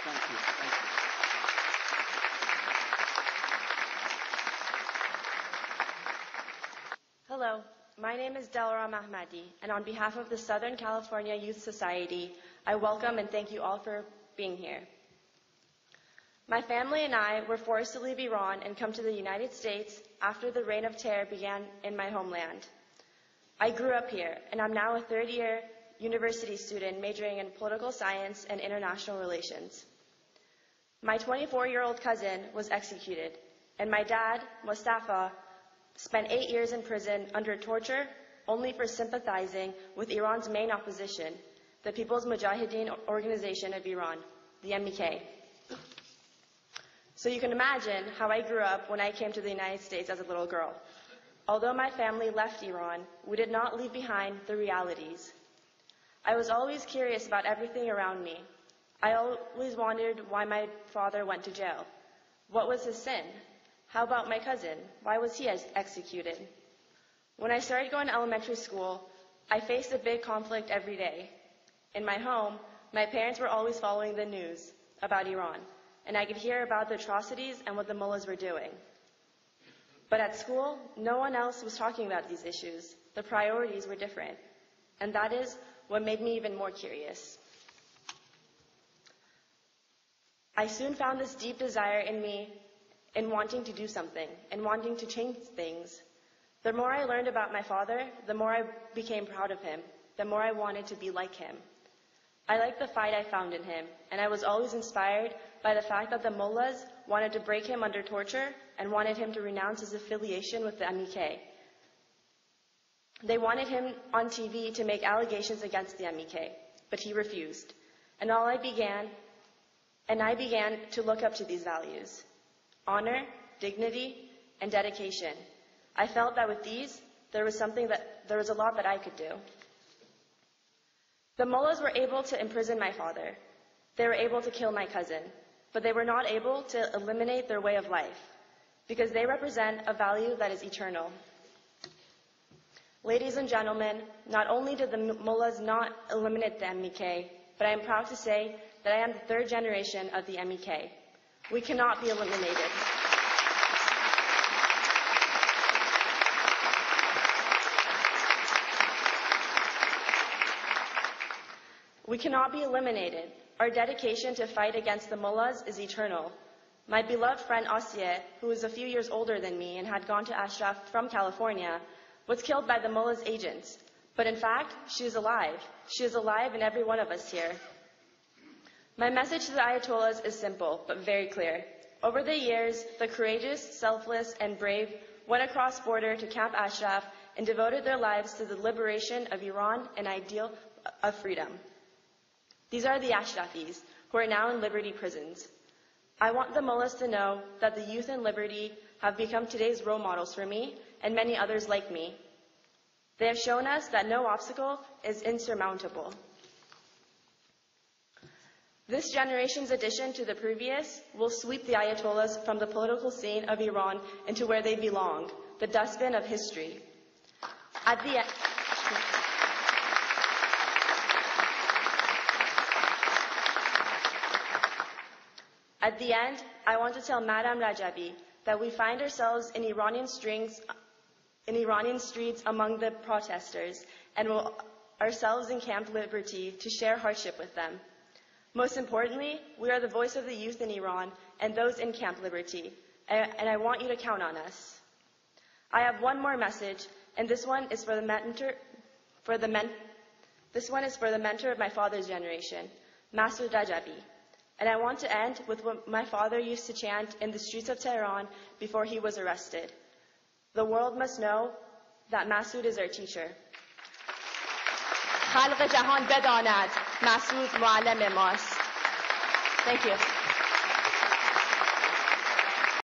Thank you. Thank you. Hello, my name is Arام Ahmeddi, and on behalf of the Southern California Youth Society, I welcome and thank you all for being here. My family and I were forced to leave Iran and come to the United States after the Reign of Terror began in my homeland. I grew up here, and I'm now a third-year university student majoring in political science and international relations. My 24-year-old cousin was executed, and my dad, Mustafa, spent 8 years in prison under torture only for sympathizing with Iran's main opposition, the People's Mujahideen Organization of Iran, the MEK. So you can imagine how I grew up when I came to the United States as a little girl. Although my family left Iran, we did not leave behind the realities. I was always curious about everything around me. I always wondered why my father went to jail. What was his sin? How about my cousin? Why was he executed? When I started going to elementary school, I faced a big conflict every day. In my home, my parents were always following the news about Iran, and I could hear about the atrocities and what the mullahs were doing. But at school, no one else was talking about these issues. The priorities were different, and that is what made me even more curious. I soon found this deep desire in me in wanting to do something, and wanting to change things. The more I learned about my father, the more I became proud of him, the more I wanted to be like him. I liked the fight I found in him, and I was always inspired by the fact that the mullahs wanted to break him under torture and wanted him to renounce his affiliation with the MEK. They wanted him on TV to make allegations against the MEK, but he refused. And I began to look up to these values: honor, dignity, and dedication. I felt that with these, there was a lot that I could do. The mullahs were able to imprison my father. They were able to kill my cousin, but they were not able to eliminate their way of life, because they represent a value that is eternal. Ladies and gentlemen, not only did the mullahs not eliminate the MEK, but I am proud to say that I am the third generation of the MEK. We cannot be eliminated. We cannot be eliminated. Our dedication to fight against the mullahs is eternal. My beloved friend Asiye, who is a few years older than me and had gone to Ashraf from California, was killed by the mullahs' agents. But in fact, she is alive. She is alive in every one of us here. My message to the Ayatollahs is simple, but very clear. Over the years, the courageous, selfless, and brave went across border to Camp Ashraf and devoted their lives to the liberation of Iran and ideal of freedom. These are the Ashrafis, who are now in Liberty prisons. I want the mullahs to know that the youth in Liberty have become today's role models for me and many others like me. They have shown us that no obstacle is insurmountable. This generation's addition to the previous will sweep the Ayatollahs from the political scene of Iran into where they belong, the dustbin of history. At the end, I want to tell Madam Rajabi that we find ourselves in Iranian streets among the protesters, and will ourselves in Camp Liberty to share hardship with them. Most importantly, we are the voice of the youth in Iran and those in Camp Liberty, and I want you to count on us. I have one more message, and this one is for the mentor of my father's generation, Masoud Rajabi. And I want to end with what my father used to chant in the streets of Tehran before he was arrested. The world must know that Masoud is our teacher. خلق جهان بداند مسعود معلم ماست. Thank you.